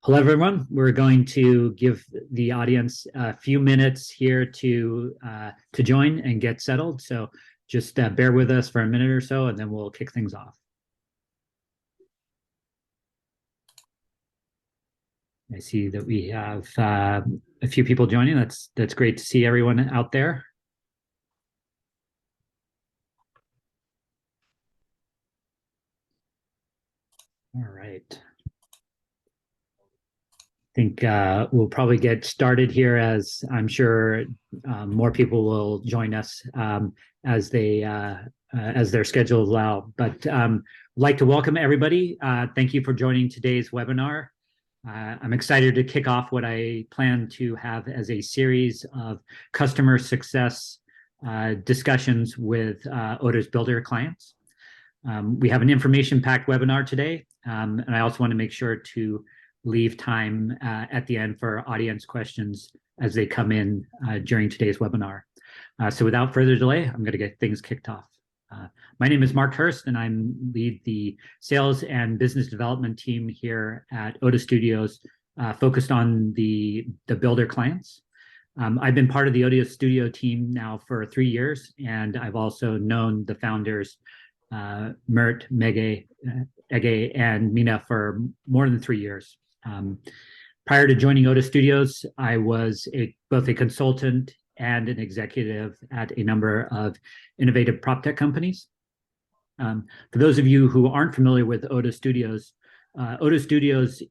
Hello, everyone. We're going to give the audience a few minutes here to join and get settled. So just bear with us for a minute or so, and then we'll kick things off. I see that we have a few people joining. That's great to see everyone out there. All right. I think we'll probably get started here, as I'm sure more people will join us as their schedules allow. But I'd like to welcome everybody. Thank you for joining today's webinar. I'm excited to kick off what I plan to have as a series of customer success discussions with Otis Builder clients. We have an information-packed webinar today, and I also want to make sure to leave time at the end for audience questions as they come in during today's webinar. So without further delay, I'm going to get things kicked off. My name is Mark Hurst, and I lead the sales and business development team here at Otis Studios, focused on the builder clients. I've been part of the Otis Studio team now for 3 years, and I've also known the founders, Mert, Ege, and Mina for more than 3 years. Prior to joining Otis Studios, I was both a consultant and an executive at a number of innovative prop tech companies. For those of you who aren't familiar with Otis Studios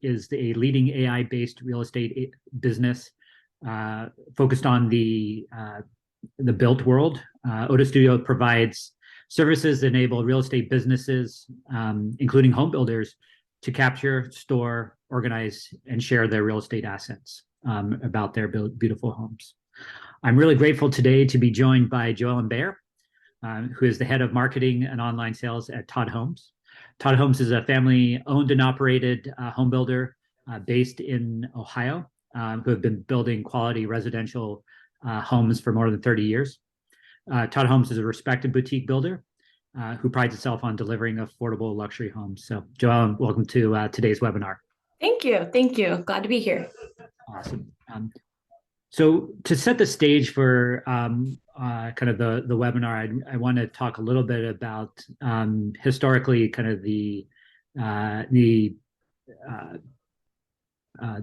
is a leading AI-based real estate business focused on the built world. Otis Studio provides services that enable real estate businesses, including home builders, to capture, store, organize, and share their real estate assets about their beautiful homes. I'm really grateful today to be joined by Joellen Bayer, who is the head of marketing and online sales at Todd Homes. Todd Homes is a family-owned and operated home builder based in Ohio, who have been building quality residential homes for more than 30 years. Todd Homes is a respected boutique builder who prides itself on delivering affordable luxury homes. So, Joellen, welcome to today's webinar. Thank you. Thank you. Glad to be here. Awesome. So to set the stage for kind of the webinar, I want to talk a little bit about historically kind of the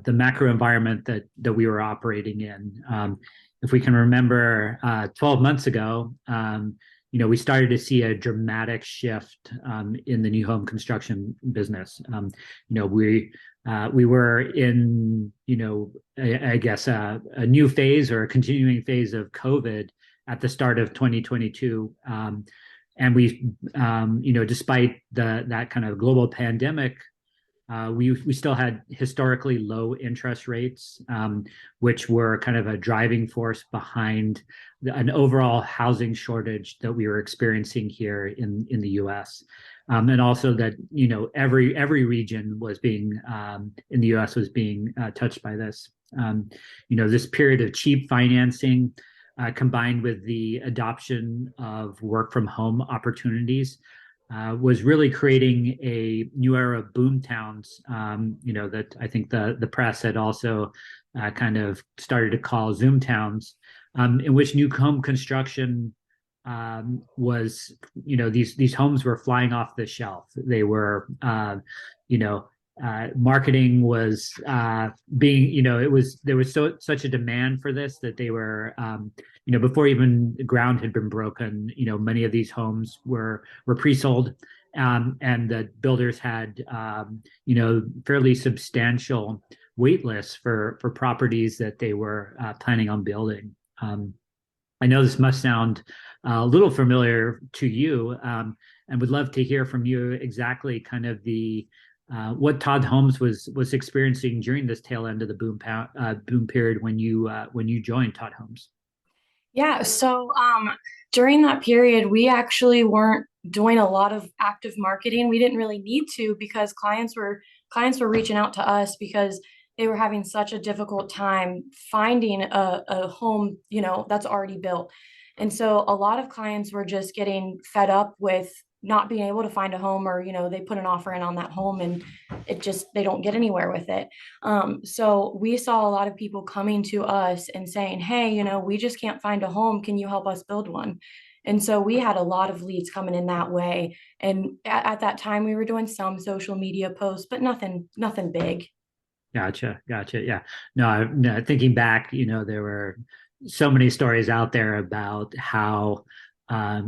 macro environment that we were operating in. If we can remember 12 months ago, we started to see a dramatic shift in the new home construction business. We were in, I guess, a new phase or a continuing phase of COVID at the start of 2022. And we, despite that kind of global pandemic, we still had historically low interest rates, which were kind of a driving force behind an overall housing shortage that we were experiencing here in the U.S. And also that every region was being in the U.S. was being touched by this. This period of cheap financing, combined with the adoption of work from home opportunities, was really creating a new era of boom towns, that I think the press had also kind of started to call Zoom towns, in which new home construction was, these homes were flying off the shelf. They were, marketing was there was such a demand for this that they were, before even the ground had been broken, many of these homes were pre-sold, and the builders had, fairly substantial wait lists for properties that they were planning on building. I know this must sound a little familiar to you, and would love to hear from you exactly kind of what Todd Homes was experiencing during this tail end of the boom period when you joined Todd Homes. Yeah, so during that period, we actually weren't doing a lot of active marketing. We didn't really need to, because clients were reaching out to us because they were having such a difficult time finding a home, that's already built. And so a lot of clients were just getting fed up with not being able to find a home, or they put an offer in on that home and they don't get anywhere with it. So we saw a lot of people coming to us and saying, hey, we just can't find a home, can you help us build one? And so we had a lot of leads coming in that way. And at that time we were doing some social media posts, but nothing big. Gotcha, gotcha. Yeah. No, no, thinking back, there were so many stories out there about how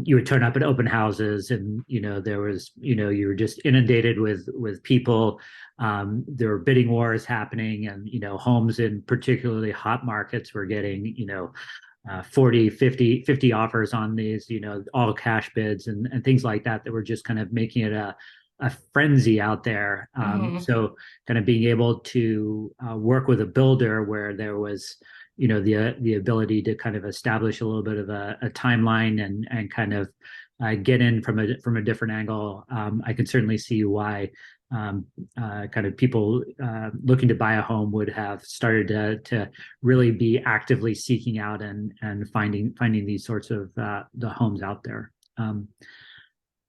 you would turn up at open houses, and there was, you were just inundated with people. There were bidding wars happening, and homes in particularly hot markets were getting 40, 50 offers on these, all cash bids and things like that were just kind of making it a frenzy out there. Mm-hmm. So kind of being able to work with a builder where there was, the ability to kind of establish a little bit of a timeline and kind of get in from a different angle. I can certainly see why kind of people looking to buy a home would have started to really be actively seeking out and finding these sorts of the homes out there.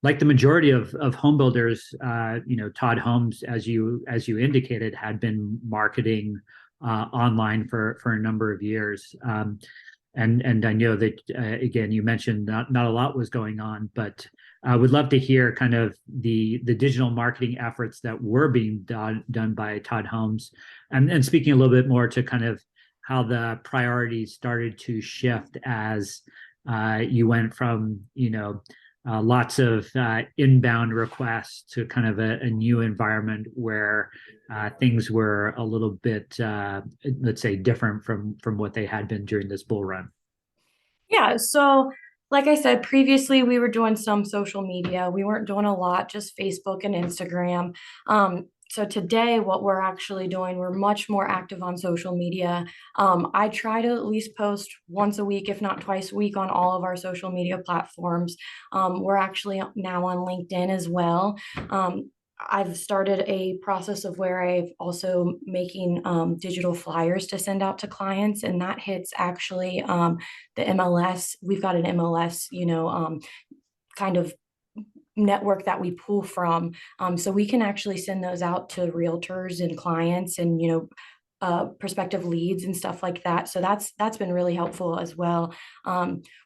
Like the majority of home builders, Todd Homes, as you indicated, had been marketing online for a number of years. And I know that again, you mentioned not a lot was going on, but I would love to hear kind of the digital marketing efforts that were being done by Todd Homes, and speaking a little bit more to kind of how the priorities started to shift as you went from lots of inbound requests to kind of a new environment where things were a little bit, let's say, different from what they had been during this bull run. Yeah, so like I said previously, we were doing some social media. We weren't doing a lot, just Facebook and Instagram. So today, what we're actually doing, we're much more active on social media. I try to at least post once a week, if not twice a week, on all of our social media platforms. We're actually now on LinkedIn as well. I've started a process of where I've also making digital flyers to send out to clients, and that hits actually the MLS. We've got an MLS, kind of network that we pull from, so we can actually send those out to realtors and clients, and prospective leads and stuff like that. So that's been really helpful as well.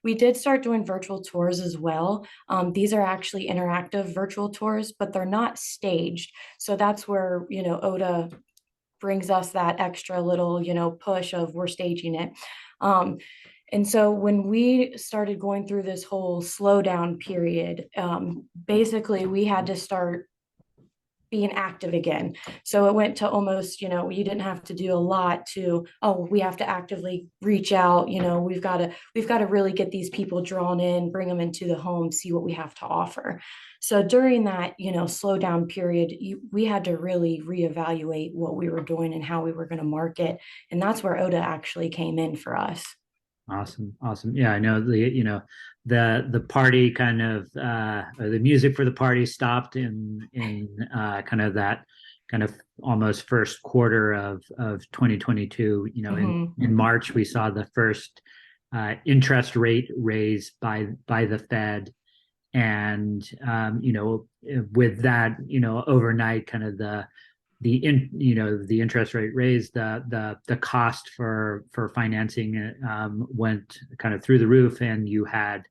We did start doing virtual tours as well. These are actually interactive virtual tours, but they're not staged. So that's where Oda brings us that extra little push of we're staging it. And so when we started going through this whole slowdown period, basically we had to start being active again. So it went to almost, you didn't have to do a lot to, oh, we have to actively reach out. We've got to really get these people drawn in, bring them into the home, see what we have to offer. So during that, slow down period, we had to really reevaluate what we were doing and how we were going to market. And that's where Oda actually came in for us. Awesome, awesome. Yeah, I know the party kind of or the music for the party stopped in kind of that kind of almost first quarter of 2022. Mm-hmm. In March we saw the first interest rate raise by the Fed, and with that, overnight, kind of the interest rate raised, the cost for financing went kind of through the roof, and you had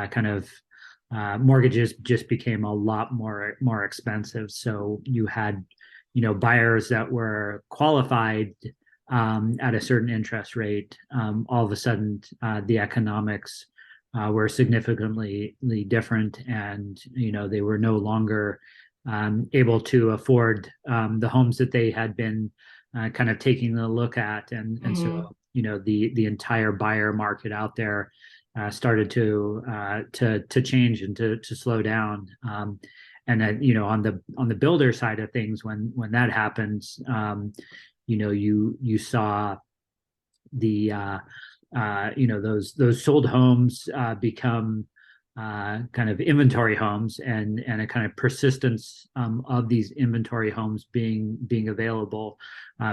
kind of mortgages just became a lot more expensive. So you had buyers that were qualified at a certain interest rate. All of a sudden, the economics were significantly different, and they were no longer able to afford the homes that they had been kind of taking a look at, and so Mm-hmm. the entire buyer market out there started to change and to slow down. And then on the builder side of things, when that happens, you saw the those sold homes become kind of inventory homes, and a kind of persistence of these inventory homes being available,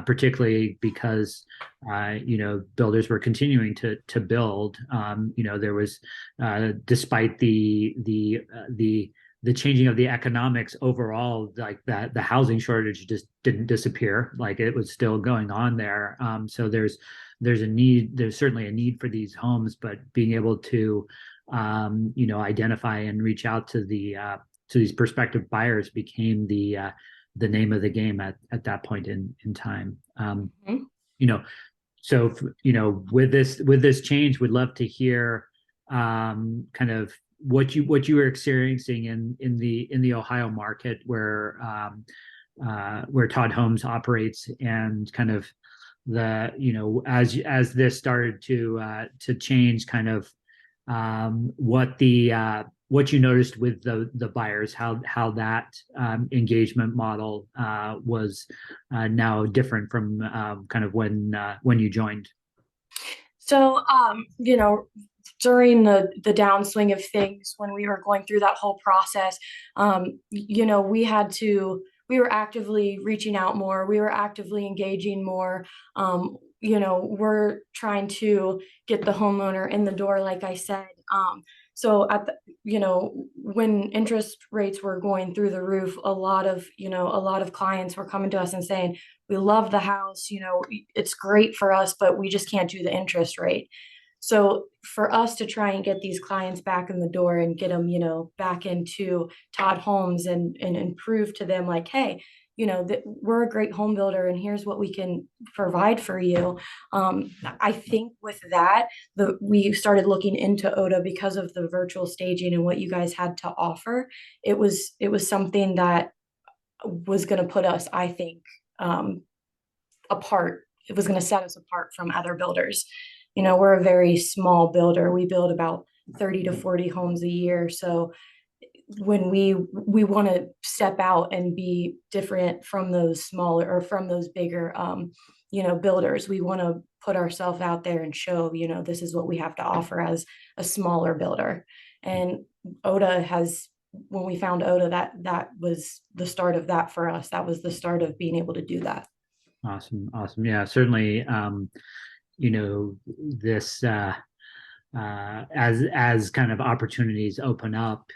particularly because builders were continuing to build. There was, despite the the changing of the economics overall, like that the housing shortage just didn't disappear. Like it was still going on there. So there's a need. There's certainly a need for these homes, but being able to identify and reach out to these prospective buyers became the name of the game at that point in time. Mhm. You know, so with this change, we'd love to hear kind of what you were experiencing in the Ohio market where Todd Homes operates, and kind of the as this started to change, kind of what you noticed with the buyers, how that engagement model was now different from kind of when you joined. So, during the downswing of things, when we were going through that whole process, we were actively reaching out more. We were actively engaging more. We're trying to get the homeowner in the door, like I said. So when interest rates were going through the roof, a lot of clients were coming to us and saying, we love the house, it's great for us, but we just can't do the interest rate. So for us to try and get these clients back in the door and get them, back into Todd Homes and prove to them like, hey, that we're a great home builder and here's what we can provide for you. I think with that, we started looking into OTA because of the virtual staging and what you guys had to offer. It was something that was going to put us, I think, apart. It was going to set us apart from other builders. We're a very small builder. We build about 30 to 40 homes a year. So when we want to step out and be different from those smaller or from those bigger builders, we want to put ourselves out there and show, this is what we have to offer as a smaller builder. And OTA has, when we found OTA, that was the start of that for us. That was the start of being able to do that. Awesome. Yeah, certainly. This as kind of opportunities open up,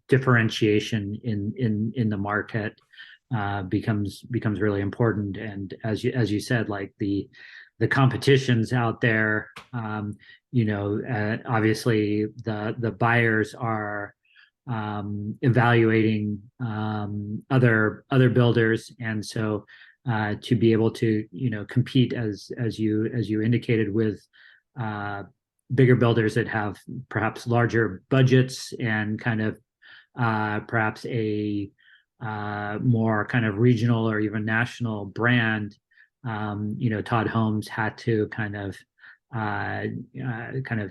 differentiation in the market becomes really important. And as you said, like the competitions out there, obviously the buyers are evaluating other builders, and so to be able to compete as you indicated with bigger builders that have perhaps larger budgets and kind of perhaps a more kind of regional or even national brand. Todd Homes had to kind of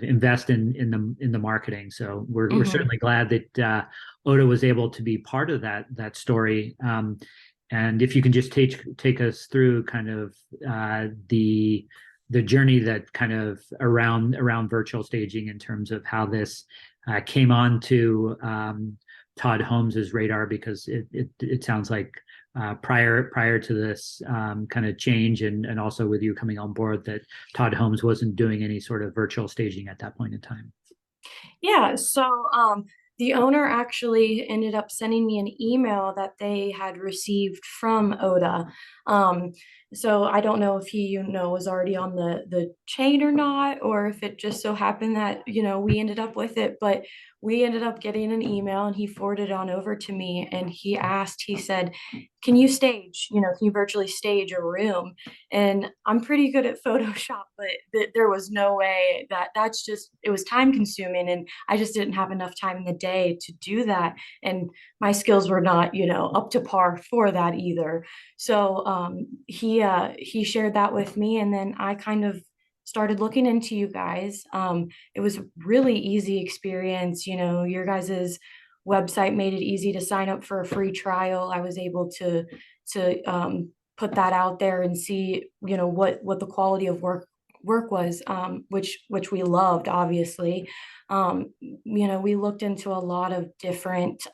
invest in the marketing. So we're Mhm. certainly glad that OTA was able to be part of that story. And if you can just take us through kind of the journey that kind of around virtual staging, in terms of how this came on to Todd Holmes's radar, because it sounds like prior to this kind of change, and also with you coming on board, that Todd Holmes wasn't doing any sort of virtual staging at that point in time. Yeah, so the owner actually ended up sending me an email that they had received from OTA. So I don't know if he, was already on the chain or not, or if it just so happened that, we ended up with it, but we ended up getting an email and he forwarded it on over to me, and he said, can you stage, can you virtually stage a room? And I'm pretty good at Photoshop, but there was no way that's just, it was time consuming, and I just didn't have enough time in the day to do that. And my skills were not, up to par for that either. So he shared that with me, and then I kind of started looking into you guys. It was a really easy experience. Your guys's website made it easy to sign up for a free trial. I was able to put that out there and see, what the quality of work was, which we loved, obviously. We looked into a lot of different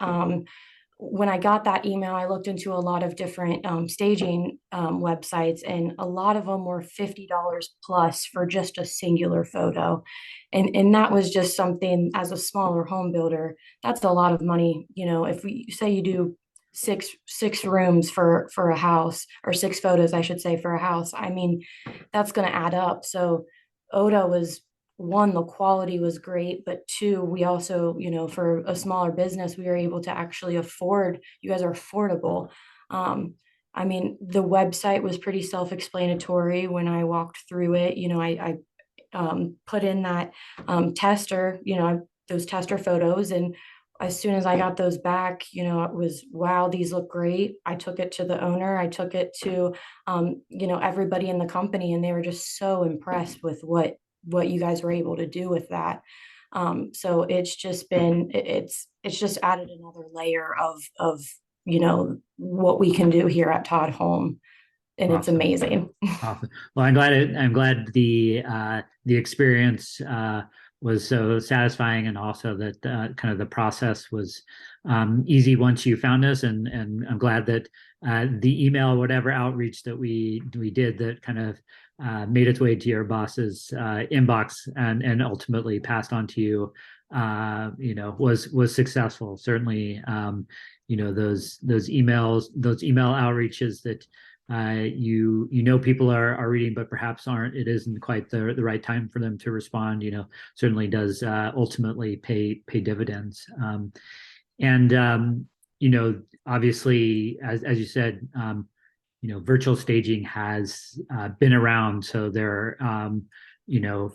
when I got that email, I looked into a lot of different staging websites, and a lot of them were $50 plus for just a singular photo. And that was just something, as a smaller home builder, that's a lot of money. You know, if we say you do six rooms for a house, or six photos, I should say, for a house, I mean, that's going to add up. So Oda was, one, the quality was great, but two, we also, you know, for a smaller business, we were able to actually afford, you guys are affordable. Um, I mean, the website was pretty self-explanatory when I walked through it. You know, I put in that tester, you know, those tester photos, and as soon as I got those back, you know, it was, wow, these look great. I took it to the owner, I took it to, you know, everybody in the company, and they were just so impressed with what you guys were able to do with that. So it's just been, it's just added another layer of, you know, what we can do here at Todd Home, and it's Awesome. amazing. Awesome. Well, I'm glad the experience was so satisfying, and also that kind of the process was easy once you found us, and I'm glad that the email, whatever outreach that we did, that kind of made its way to your boss's inbox, and ultimately passed on to you, was successful. Certainly, those emails, those email outreaches that people are reading, but perhaps aren't. It isn't quite the right time for them to respond. Certainly does ultimately pay dividends. And obviously, as you said, virtual staging has been around, so there.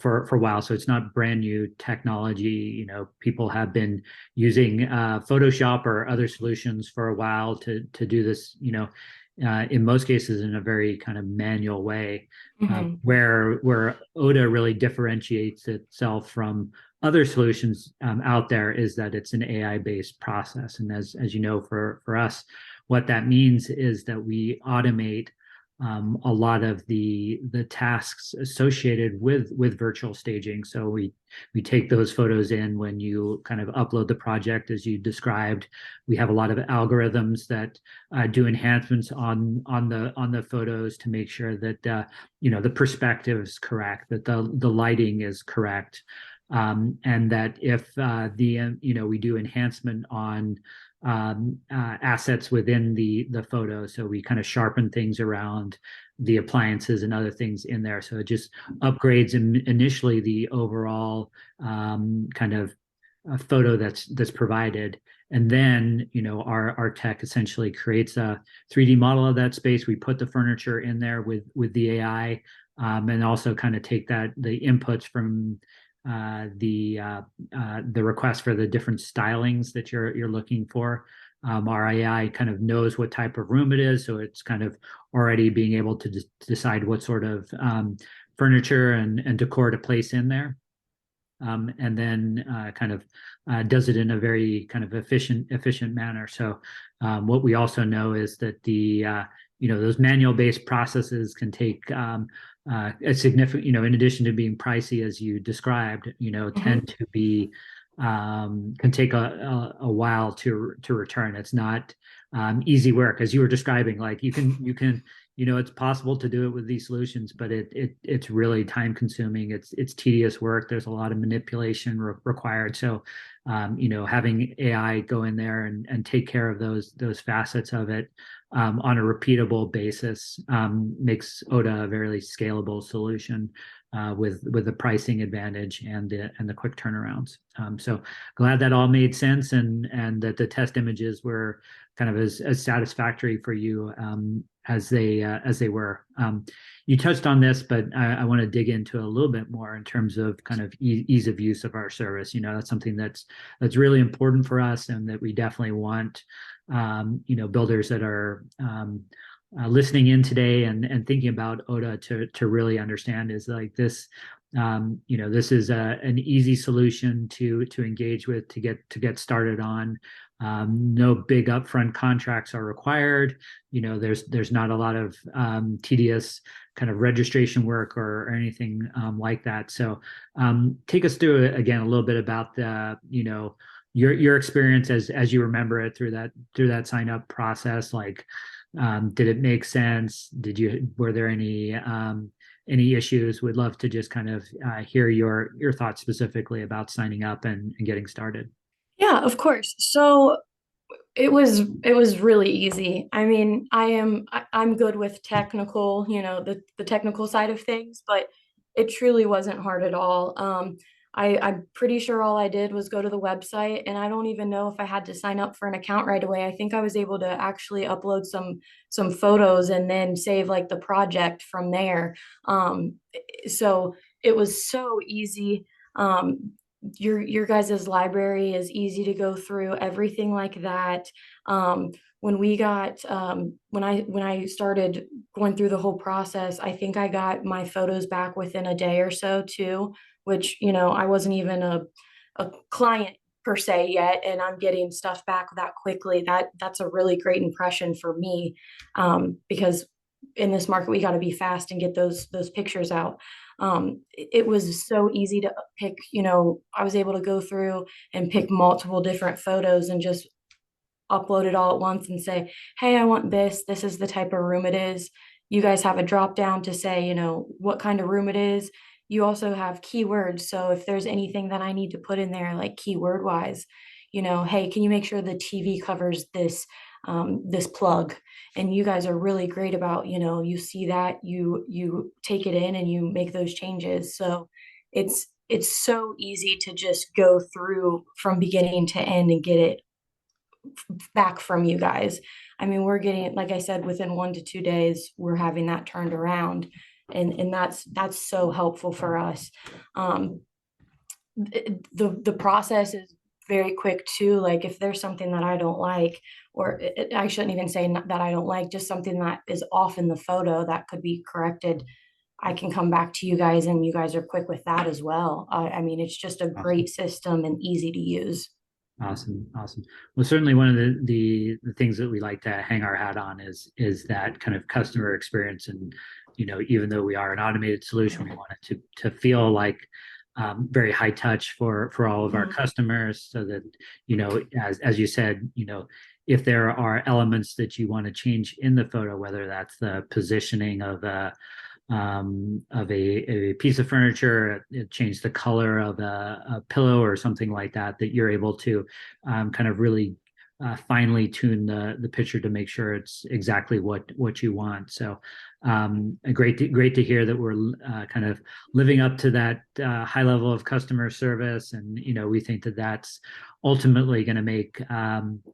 For a while, so it's not brand new technology. People have been using Photoshop or other solutions for a while to do this. In most cases in a very kind of manual way, Mhm. where Oda really differentiates itself from other solutions out there is that it's an AI based process. And as you know, for us, what that means is that we automate a lot of the tasks associated with virtual staging. So we take those photos in when you kind of upload the project, as you described. We have a lot of algorithms that do enhancements on the photos to make sure that the perspective is correct, that the lighting is correct, and that if we do enhancement on assets within the photo. So we kind of sharpen things around the appliances and other things in there. So it just upgrades initially the overall kind of photo that's provided. And then, our tech essentially creates a 3D model of that space. We put the furniture in there with the AI, and also kind of take the inputs from the request for the different stylings that you're looking for. Our AI kind of knows what type of room it is, so it's kind of already being able to decide what sort of furniture and decor to place in there, and then kind of does it in a very kind of efficient manner. So what we also know is that those manual based processes can take a significant, in addition to being pricey, as you described, tend to be can take a while to return. It's not easy work, as you were describing. Like you can it's possible to do it with these solutions, but it's really time consuming. It's tedious work. There's a lot of manipulation required. So having AI go in there and take care of those facets of it on a repeatable basis makes Oda a very scalable solution with the pricing advantage and the quick turnarounds. So glad that all made sense, and that the test images were kind of as satisfactory for you as they were. You touched on this, but I want to dig into a little bit more in terms of kind of ease of use of our service. That's something that's really important for us, and that we definitely want builders that are listening in today and thinking about Oda to really understand is like this. This is an easy solution to engage with, to get started on. No big upfront contracts are required. There's not a lot of tedious kind of registration work or anything like that. So take us through again a little bit about your experience as you remember it through that sign up process, like did it make sense? Were there any issues? Would love to just kind of hear your thoughts specifically about signing up and getting started. Yeah, of course. So it was really easy. I mean, I'm good with technical, the technical side of things, but it truly wasn't hard at all. I'm pretty sure all I did was go to the website, and I don't even know if I had to sign up for an account right away. I think I was able to actually upload some photos and then save like the project from there. So it was so easy. Your guys' library is easy to go through, everything like that. When I started going through the whole process, I think I got my photos back within a day or so too, which, I wasn't even a client per se yet, and I'm getting stuff back that quickly. That's a really great impression for me, because in this market we got to be fast and get those pictures out. It was so easy to pick. I was able to go through and pick multiple different photos and just upload it all at once and say, hey, I want this is the type of room it is. You guys have a drop down to say, what kind of room it is. You also have keywords, so if there's anything that I need to put in there, like keyword wise, hey, can you make sure the TV covers this plug? And you guys are really great about, you see that, you take it in and you make those changes. So it's so easy to just go through from beginning to end and get it back from you guys. I mean, we're getting, like I said, within 1 to 2 days, we're having that turned around. And that's so helpful for us. Um, the process is very quick too. Like if there's something that I don't like, or I shouldn't even say that I don't like, just something that is off in the photo that could be corrected, I can come back to you guys, and you guys are quick with that as well. I mean, it's just a Awesome. great system and easy to use. Awesome, awesome. Well, certainly one of the things that we like to hang our hat on is that kind of customer experience. And even though we are an automated solution, we want it to feel like very high touch for all of our Mhm. customers, so that as you said, if there are elements that you want to change in the photo, whether that's the positioning of a piece of furniture, it changed the color of a pillow or something like that, that you're able to kind of really finely tune the picture to make sure it's exactly what you want. So great to hear that we're kind of living up to that high level of customer service. And we think that that's ultimately going to make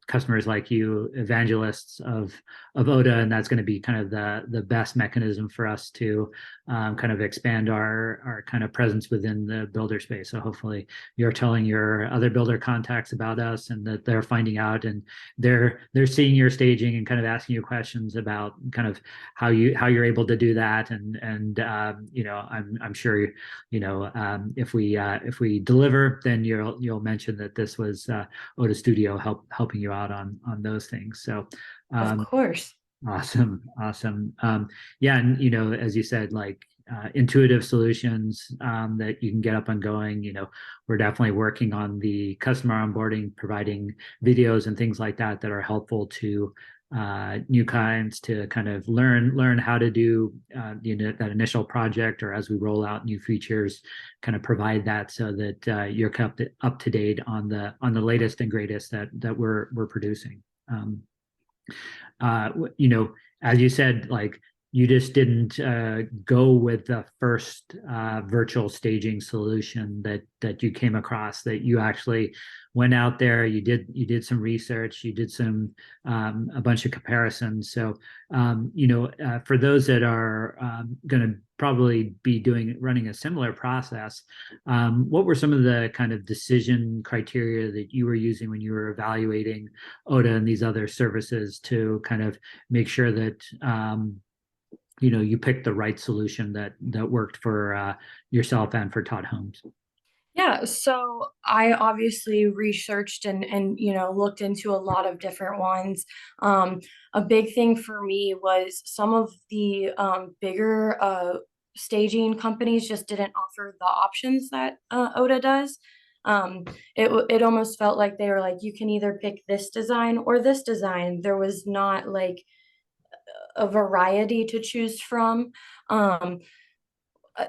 customers like you evangelists of ODA, and that's going to be kind of the best mechanism for us to kind of expand our kind of presence within the builder space. So hopefully you're telling your other builder contacts about us, and that they're finding out, and they're seeing your staging and kind of asking you questions about kind of how you're able to do that. And I'm sure if we deliver, then you'll mention that this was Oda Studio helping you out on those things. So Of um, course. awesome, awesome. Yeah, and as you said, like intuitive solutions that you can get up and going. We're definitely working on the customer onboarding, providing videos and things like that that are helpful to new clients to kind of learn how to do that initial project, or as we roll out new features, kind of provide that so that you're kept up to date on the latest and greatest that we're producing. Uh, as you said, like you just didn't go with the first virtual staging solution that you came across. That you actually went out there, you did some research, you did some a bunch of comparisons. So for those that are going to probably be running a similar process, what were some of the kind of decision criteria that you were using when you were evaluating ODA and these other services to kind of make sure that you picked the right solution that worked for yourself and for Todd Homes? Yeah, so I obviously researched and looked into a lot of different ones. Um, a big thing for me was some of the bigger staging companies just didn't offer the options that ODA does. It almost felt like they were like, you can either pick this design or this design. There was not like a variety to choose from. Um,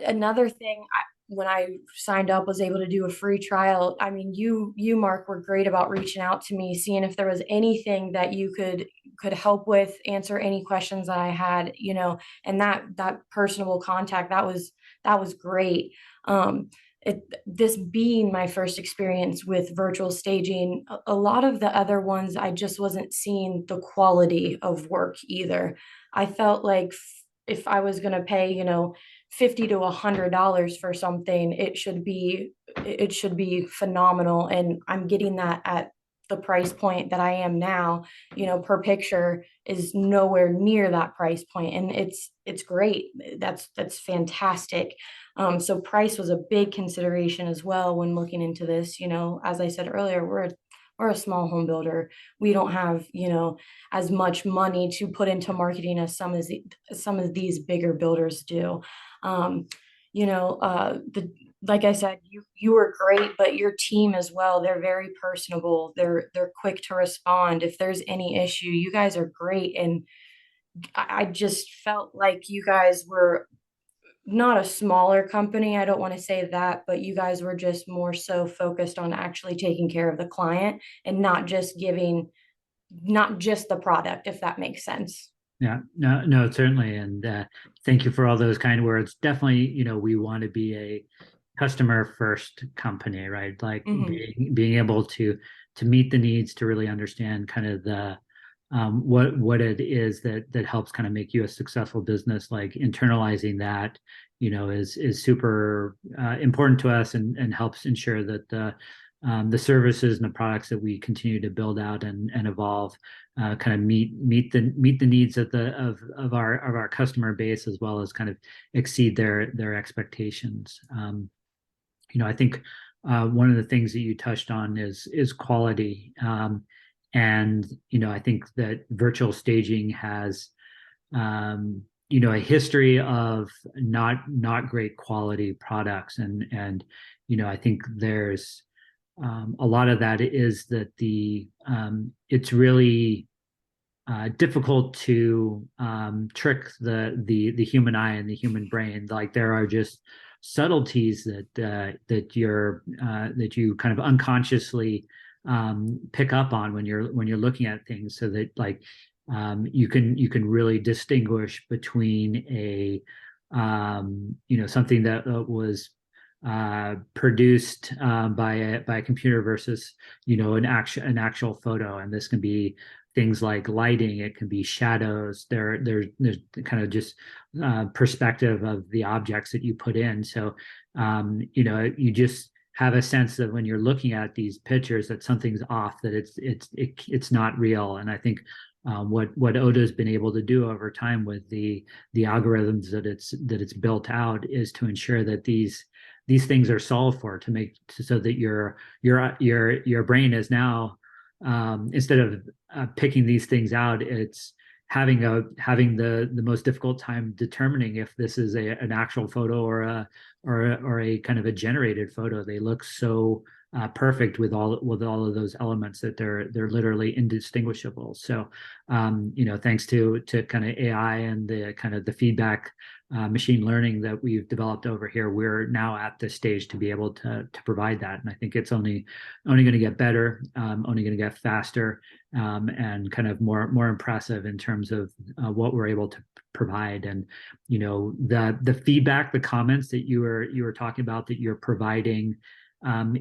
Another thing, when I signed up, was able to do a free trial. I mean, you Mark were great about reaching out to me, seeing if there was anything that you could help with, answer any questions that I had, and that personable contact, that was great. Um, this being my first experience with virtual staging, a lot of the other ones, I just wasn't seeing the quality of work either. I felt like if I was going to pay, 50 to $100 for something, it should be phenomenal. And I'm getting that at the price point that I am now. Per picture is nowhere near that price point, and it's great. That's fantastic. So price was a big consideration as well when looking into this. As I said earlier, we're a small home builder. We don't have, as much money to put into marketing as some of these bigger builders do. Um, like I said, you were great, but your team as well. They're very personable. They're quick to respond if there's any issue. You guys are great, and I just felt like you guys were not a smaller company. I don't want to say that, but you guys were just more so focused on actually taking care of the client and not just the product, if that makes sense. Yeah, no, no, certainly. And thank you for all those kind words. Definitely, we want to be a customer first company, right? Like Hmm. being able to meet the needs, to really understand kind of the what it is that helps kind of make you a successful business. Like internalizing that, is super important to us, and helps ensure that the services and the products that we continue to build out and evolve kind of meet the needs of our customer base, as well as kind of exceed their expectations. I think one of the things that you touched on is quality, and I think that virtual staging has a history of not great quality products, and I think there's a lot of that is that it's really difficult to trick the human eye and the human brain. Like there are just subtleties that you kind of unconsciously pick up on when you're looking at things, so that like you can really distinguish between something that was produced by a computer versus an actual photo. And this can be things like lighting, it can be shadows, there's kind of just perspective of the objects that you put in. So you just have a sense that when you're looking at these pictures that something's off, that it's not real. And I think what Oda's been able to do over time with the algorithms that it's built out is to ensure that these things are solved for, to make so that your brain is now, instead of picking these things out, it's having the most difficult time determining if this is an actual photo or a kind of a generated photo. They look so perfect with all of those elements that they're literally indistinguishable. So thanks to kind of AI and the kind of the feedback machine learning that we've developed over here, we're now at this stage to be able to provide that. And I think it's only going to get better, only going to get faster, and kind of more impressive in terms of what we're able to provide. And the feedback, the comments that you were talking about, that you're providing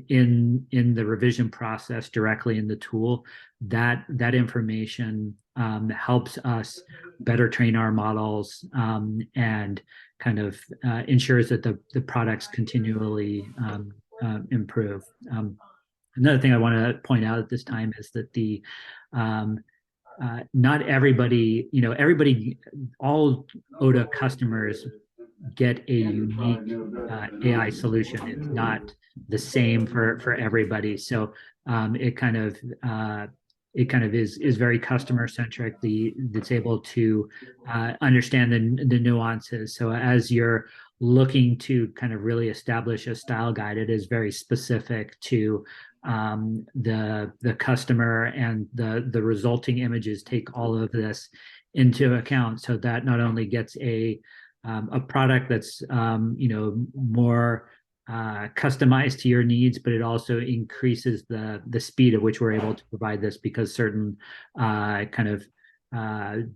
in the revision process directly in the tool, that information helps us better train our models, and kind of ensures that the products continually improve. Another thing I want to point out at this time is that um, not everybody, all ODA customers get a unique AI solution. It's not the same for everybody. So it kind of is very customer centric. That's able to understand the nuances. So as you're looking to kind of really establish a style guide. It is very specific to the customer, and the resulting images take all of this into account, so that not only gets a product that's more customized to your needs, but it also increases the speed at which we're able to provide this, because certain kind of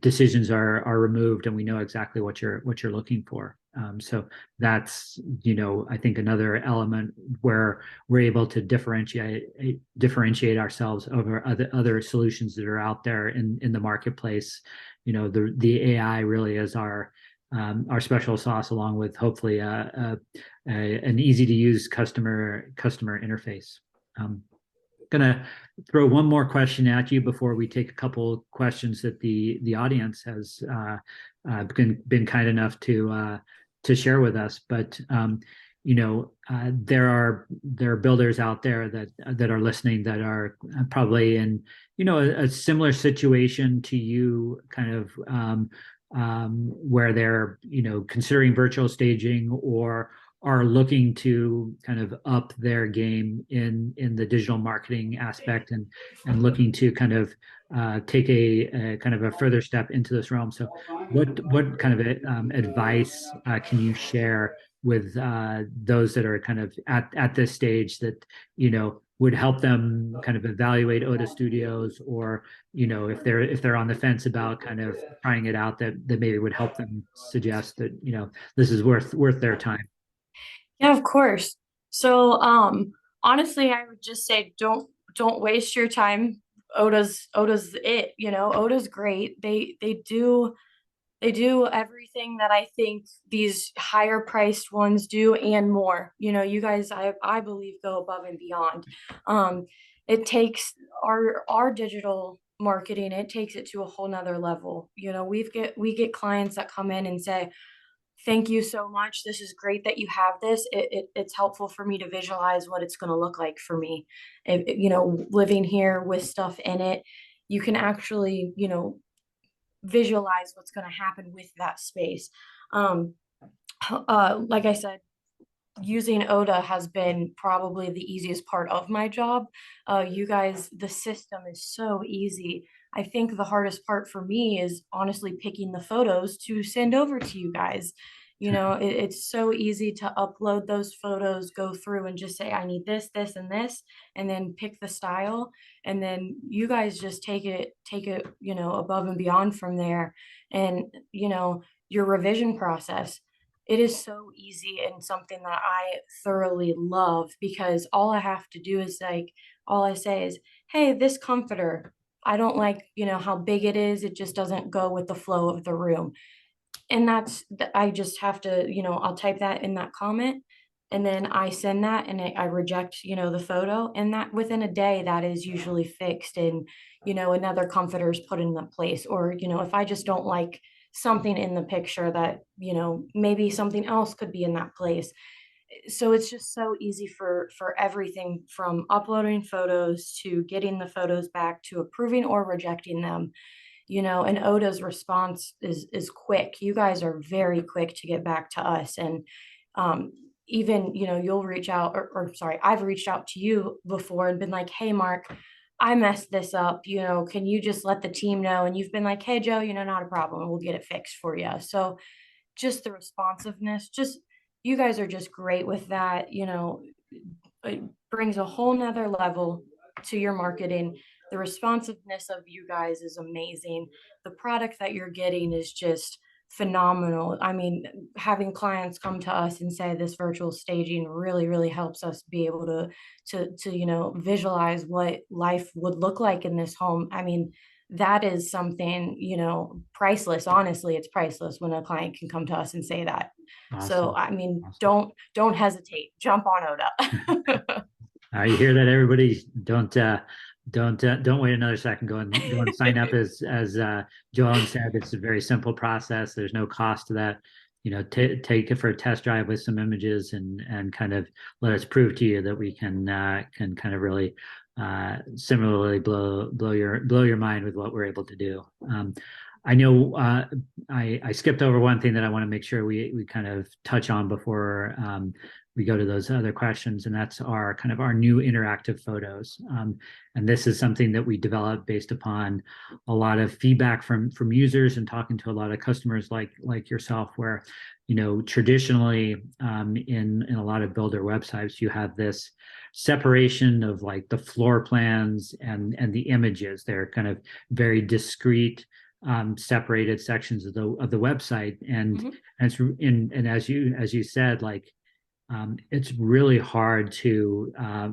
decisions are removed, and we know exactly what you're looking for. So that's, I think, another element where we're able to differentiate ourselves over other solutions that are out there in the marketplace. The AI really is our special sauce, along with hopefully an easy to use customer interface. Gonna throw one more question at you before we take a couple questions that the audience has been kind enough to share with us. But there are builders out there that are listening, that are probably in a similar situation to you, kind of where they're considering virtual staging, or are looking to kind of up their game in the digital marketing aspect, and looking to kind of take a kind of a further step into this realm. So what kind of advice can you share with those that are kind of at this stage, that would help them kind of evaluate Oda Studios, or if they're on the fence about kind of trying it out, that maybe would help them suggest that this is worth their time? Yeah, of course. So, honestly, I would just say don't waste your time. Oda's it, Oda's great. They do everything that I think these higher priced ones do and more. You guys, I believe, go above and beyond. Um, it takes our digital marketing, it takes it to a whole nother level. We get clients that come in and say, thank you so much. This is great that you have this. It's helpful for me to visualize what it's going to look like for me. Living here with stuff in it, you can actually, visualize what's going to happen with that space. Um, like I said, using Oda has been probably the easiest part of my job. You guys, the system is so easy. I think the hardest part for me is honestly picking the photos to send over to you guys. It's so easy to upload those photos, go through and just say, I need this, this, and this, and then pick the style. And then you guys just take it, above and beyond from there. And, your revision process, it is so easy and something that I thoroughly love, because all I have to do is all I say is, hey, this comforter, I don't like, how big it is. It just doesn't go with the flow of the room. And I just have to, I'll type that in that comment, and then I send that, and I reject, the photo, and that within a day that is usually fixed, and another comforter is put in the place. Or if I just don't like something in the picture, that maybe something else could be in that place. So it's just so easy for everything, from uploading photos to getting the photos back to approving or rejecting them. And Oda's response is quick. You guys are very quick to get back to us. And even, you'll reach out, or sorry, I've reached out to you before and been like, hey, Mark, I messed this up. Can you just let the team know? And you've been like, hey, Joe, not a problem. We'll get it fixed for you. So just the responsiveness, just you guys are just great with that. It brings a whole nother level to your marketing. The responsiveness of you guys is amazing. The product that you're getting is just phenomenal. I mean, having clients come to us and say this virtual staging really, really helps us be able to visualize what life would look like in this home. I mean, that is something, priceless. Honestly, it's priceless when a client can come to us and say that. So, Awesome. I mean, Awesome. don't hesitate. Jump on Oda. You hear that, everybody? Don't wait another second. Go and sign up. As Joan said, it's a very simple process. There's no cost to that. Take it for a test drive with some images, and kind of let us prove to you that we can kind of really similarly blow your mind with what we're able to do. I know I skipped over one thing that I want to make sure we kind of touch on before we go to those other questions, and that's our kind of our new interactive photos. And this is something that we developed based upon a lot of feedback from users and talking to a lot of customers like yourself, where traditionally in a lot of builder websites you have this separation of like the floor plans and the images. They're kind of very discrete, separated sections of the website, and Mm-hmm. and as you said, like it's really hard to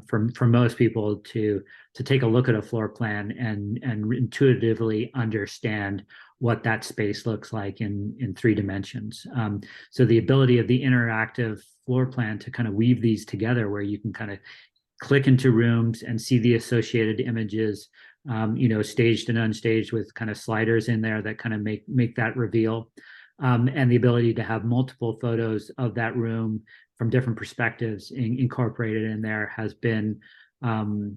for most people to take a look at a floor plan and intuitively understand what that space looks like in 3 dimensions. So the ability of the interactive floor plan to kind of weave these together, where you can kind of click into rooms and see the associated images, staged and unstaged, with kind of sliders in there that kind of make that reveal, and the ability to have multiple photos of that room from different perspectives incorporated in there has been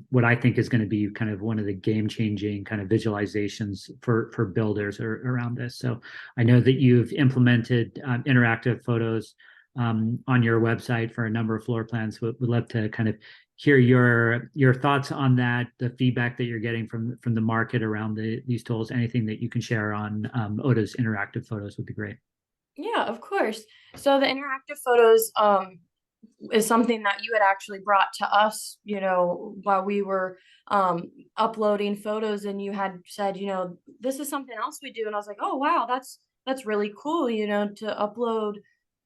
what I think is going to be kind of one of the game-changing kind of visualizations for builders around this. So I know that you've implemented interactive photos on your website for a number of floor plans. We'd love to kind of hear your thoughts on that, the feedback that you're getting from the market around these tools. Anything that you can share on Oda's interactive photos would be great. Yeah, of course. So the interactive photos is something that you had actually brought to us, while we were uploading photos, and you had said, this is something else we do. And I was like, oh wow, that's really cool, to upload.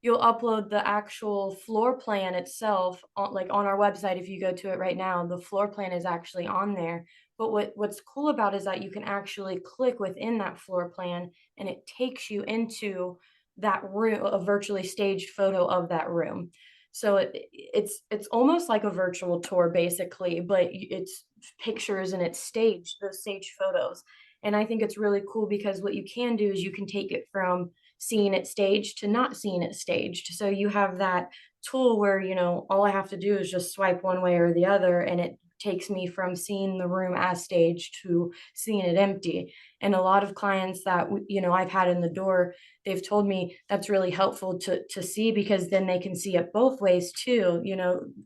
You'll upload the actual floor plan itself on our website. If you go to it right now, the floor plan is actually on there. But what's cool about it is that you can actually click within that floor plan, and it takes you into that room, a virtually staged photo of that room. So it's almost like a virtual tour basically, but it's pictures and it's staged, those staged photos. And I think it's really cool because what you can do is you can take it from seeing it staged to not seeing it staged. So you have that tool where, all I have to do is just swipe one way or the other, and it takes me from seeing the room as staged to seeing it empty. And a lot of clients that I've had in the door, they've told me that's really helpful to see, because then they can see it both ways too.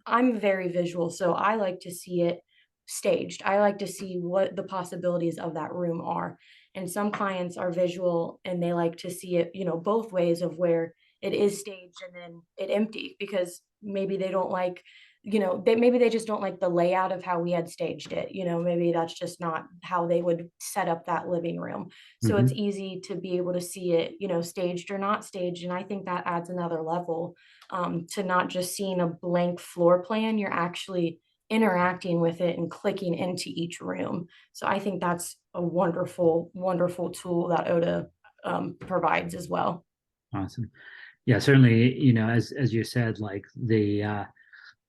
I'm very visual, so I like to see it staged. I like to see what the possibilities of that room are. And some clients are visual and they like to see it, both ways, of where it is staged and then it empty, because maybe they don't like, maybe they just don't like the layout of how we had staged it. Maybe that's just not how they would set up that living room. So it's Mm-hmm. easy to be able to see it, staged or not staged. And I think that adds another level, to not just seeing a blank floor plan. You're actually interacting with it and clicking into each room. So I think that's a wonderful, wonderful tool that Oda provides as well. Awesome. Yeah, certainly, as you said, like the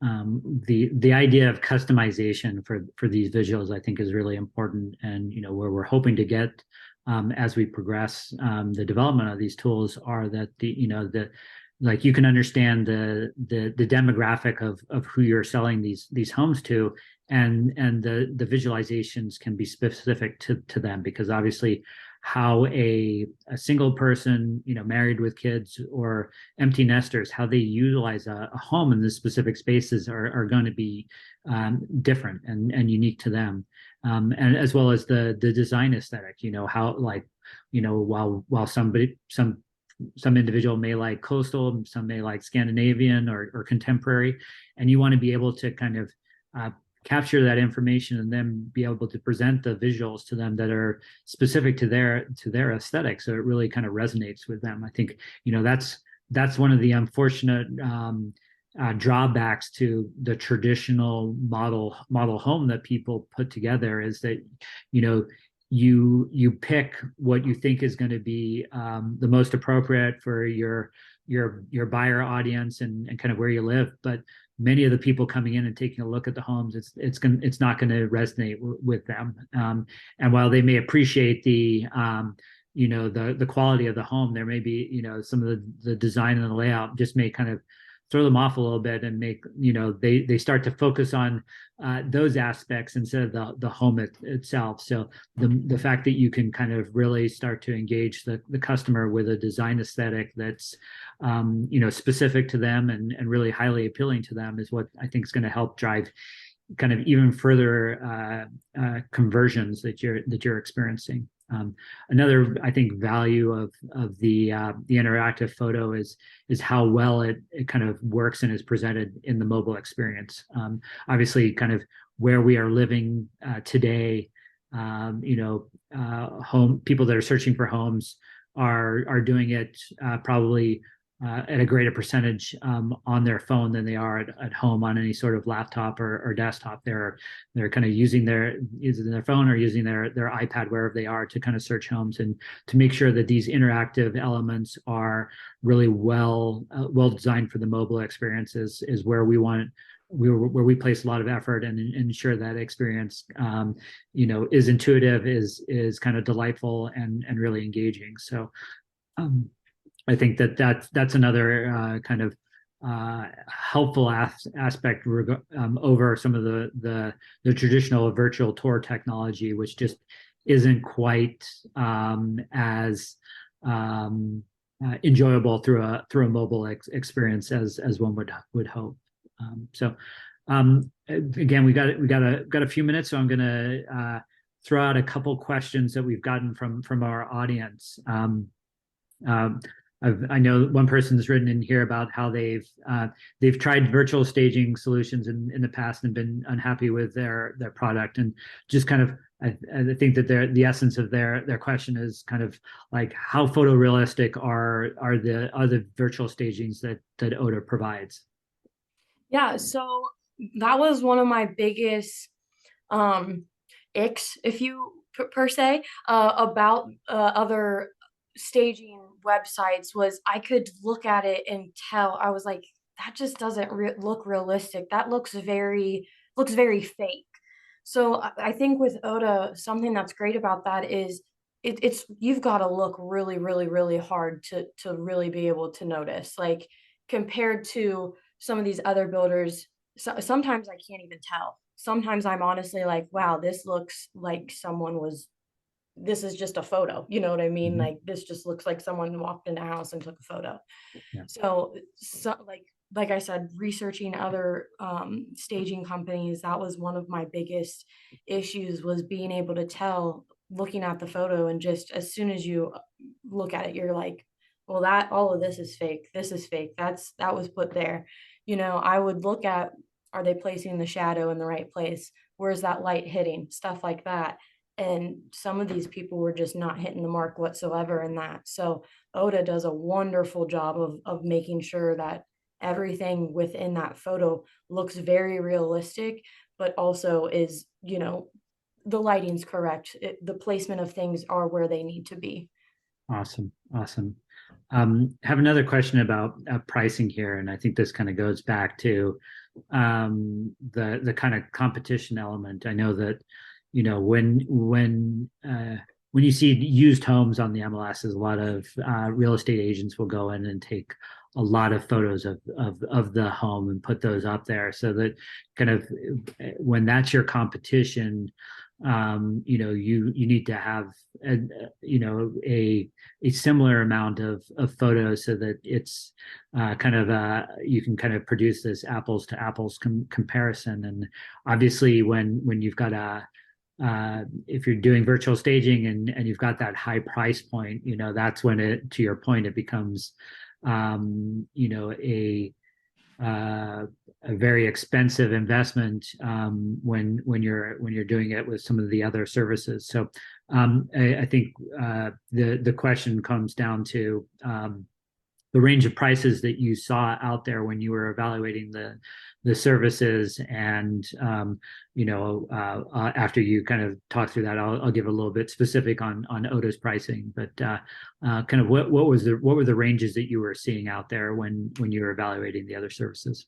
idea of customization for these visuals, I think, is really important, and where we're hoping to get as we progress the development of these tools are that the like you can understand the demographic of who you're selling these homes to, and the visualizations can be specific to them, because obviously how a single person, married with kids, or empty nesters, how they utilize a home in the specific spaces are going to be different and unique to them, and as well as the design aesthetic. How, like, while some individual may like coastal, some may like Scandinavian or contemporary, and you want to be able to kind of capture that information and then be able to present the visuals to them that are specific to their aesthetic, so it really kind of resonates with them. I think that's one of the unfortunate drawbacks to the traditional model home that people put together, is that you pick what you think is going to be the most appropriate for your buyer audience and kind of where you live, but many of the people coming in and taking a look at the homes, it's not going to resonate with them. And while they may appreciate the quality of the home, there may be some of the design and the layout just may kind of throw them off a little bit, and make they start to focus on those aspects instead of the home itself. So the fact that you can kind of really start to engage the customer with a design aesthetic that's specific to them and really highly appealing to them is what I think is going to help drive kind of even further conversions that you're experiencing. Another, I think, value of the interactive photo is how well it kind of works and is presented in the mobile experience. Obviously, kind of where we are living today, home people that are searching for homes are doing it probably at a greater percentage on their phone than they are at home on any sort of laptop or desktop. They're kind of using their phone or using their iPad wherever they are to kind of search homes, and to make sure that these interactive elements are really well designed for the mobile experiences is where where we place a lot of effort and ensure that experience is intuitive, is kind of delightful and really engaging. So I think that's another kind of helpful aspect over some of the traditional virtual tour technology, which just isn't quite as enjoyable through a mobile experience as one would hope. Again, we got a few minutes, so I'm going to throw out a couple questions that we've gotten from our audience. I know one person has written in here about how they've tried virtual staging solutions in the past and been unhappy with their product, and just kind of I think that the essence of their question is kind of like how photorealistic are the virtual stagings that Oda provides. Yeah, so that was one of my biggest icks, if you per se, about other staging websites was I could look at it and tell. I was like, that just doesn't look realistic. That looks very fake. So I think with Oda, something that's great about that is it's you've got to look really, really, really hard to really be able to notice. Like compared to some of these other builders, sometimes I can't even tell. Sometimes I'm honestly like, wow, this looks like this is just a photo. You know what I mean? Mm-hmm. Like this just looks like someone walked in a house and took a photo. Yeah. So like I said, researching other staging companies, that was one of my biggest issues, was being able to tell looking at the photo, and just as soon as you look at it, you're like, well, that all of this is fake. This is fake. That was put there. I would look at, are they placing the shadow in the right place? Where's that light hitting? Stuff like that. And some of these people were just not hitting the mark whatsoever in that. So Oda does a wonderful job of making sure that everything within that photo looks very realistic, but also is, the lighting's correct. The placement of things are where they need to be. Awesome. Have another question about pricing here, and I think this kind of goes back to the kind of competition element. I know that when you see used homes on the MLSs, a lot of real estate agents will go in and take a lot of photos of the home and put those up there, so that kind of when that's your competition, you need to have a similar amount of photos, so that it's kind of you can kind of produce this apples to apples comparison. And obviously when you've got if you're doing virtual staging and you've got that high price point, that's when to your point, it becomes a very expensive investment when you're doing it with some of the other services. So I think the question comes down to the range of prices that you saw out there when you were evaluating the services, and after you kind of talk through that, I'll give a little bit specific on Oda's pricing, but kind of what were the ranges that you were seeing out there when you were evaluating the other services?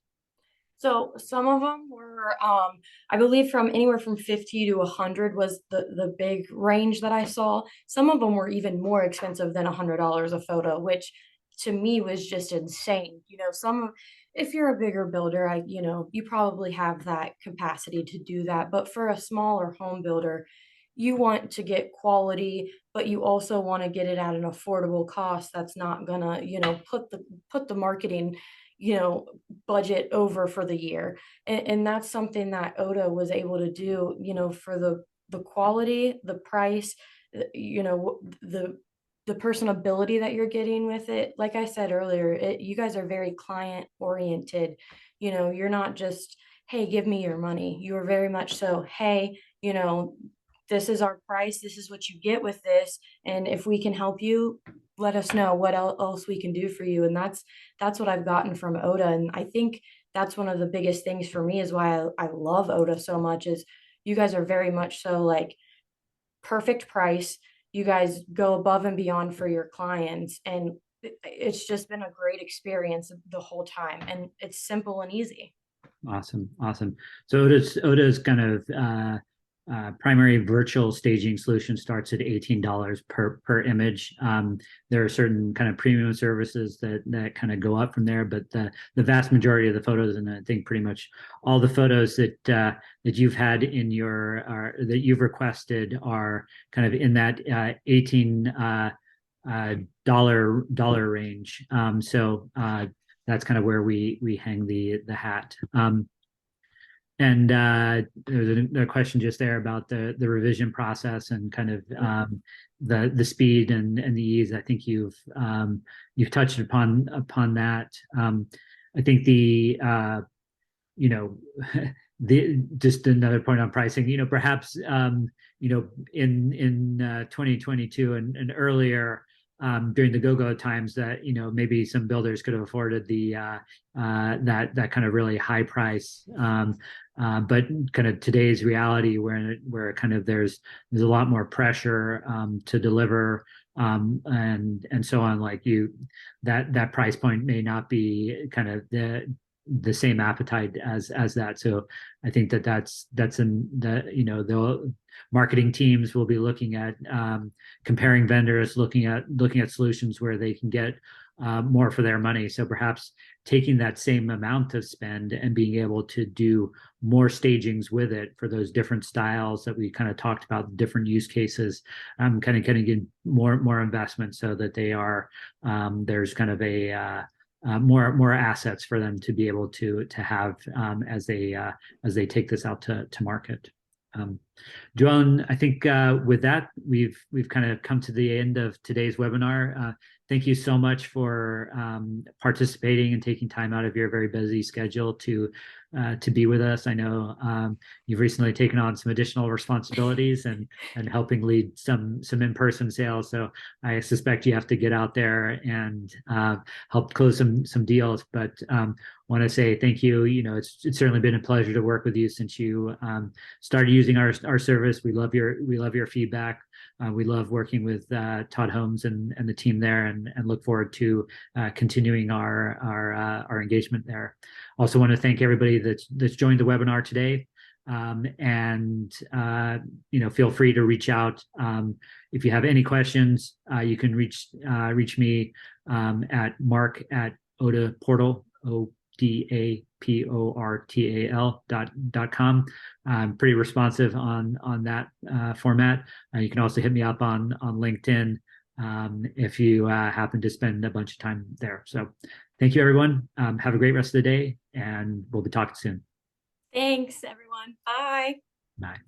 So some of them were, I believe, from anywhere from 50 to 100 was the big range that I saw. Some of them were even more expensive than $100 a photo, which to me was just insane. If you're a bigger builder, you probably have that capacity to do that. But for a smaller home builder, you want to get quality, but you also want to get it at an affordable cost that's not gonna, put the marketing, you know, budget over for the year. And that's something that Oda was able to do, for the quality, the price, the personability that you're getting with it. Like I said earlier, you guys are very client oriented. You're not just, hey, give me your money. You are very much so, hey, this is our price. This is what you get with this. And if we can help you, let us know what else we can do for you. And that's what I've gotten from Oda. And I think that's one of the biggest things for me is why I love Oda so much is you guys are very much so like perfect price. You guys go above and beyond for your clients. And it's just been a great experience the whole time. And it's simple and easy. Awesome, awesome. So Oda's kind of primary virtual staging solution starts at $18 per image. There are certain kind of premium services that kind of go up from there, but the vast majority of the photos, and I think pretty much all the photos that you've had in your that you've requested are kind of in that 18 dollar range. So that's kind of where we hang the hat. And there's a question just there about the revision process and kind of the speed and the ease. I think you've touched upon that. I think you know the just another point on pricing. Perhaps in 2022 and earlier. During the go-go times that maybe some builders could have afforded the that kind of really high price, but kind of today's reality where kind of there's a lot more pressure to deliver, and so on, like that price point may not be kind of the same appetite as that. So I think that's in the marketing teams will be looking at comparing vendors, looking at solutions where they can get more for their money. So perhaps taking that same amount of spend and being able to do more stagings with it for those different styles that we kind of talked about, different use cases, kind of get more investment so that there's kind of a more assets for them to be able to have as they take this out to market. Joan, I think with that, we've kind of come to the end of today's webinar. Thank you so much for participating and taking time out of your very busy schedule to be with us. I know you've recently taken on some additional responsibilities and helping lead some in-person sales. So I suspect you have to get out there and help close some deals. But want to say thank you. It's certainly been a pleasure to work with you since you started using our service. We love your feedback. We love working with Todd Holmes and the team there, and look forward to continuing our engagement there. Also want to thank everybody that's joined the webinar today. And feel free to reach out if you have any questions. You can reach me at mark@odaportal, DAPORTAL.com. I'm pretty responsive on that format. You can also hit me up on LinkedIn if you happen to spend a bunch of time there. So thank you, everyone. Have a great rest of the day, and we'll be talking soon. Thanks, everyone. Bye. Bye.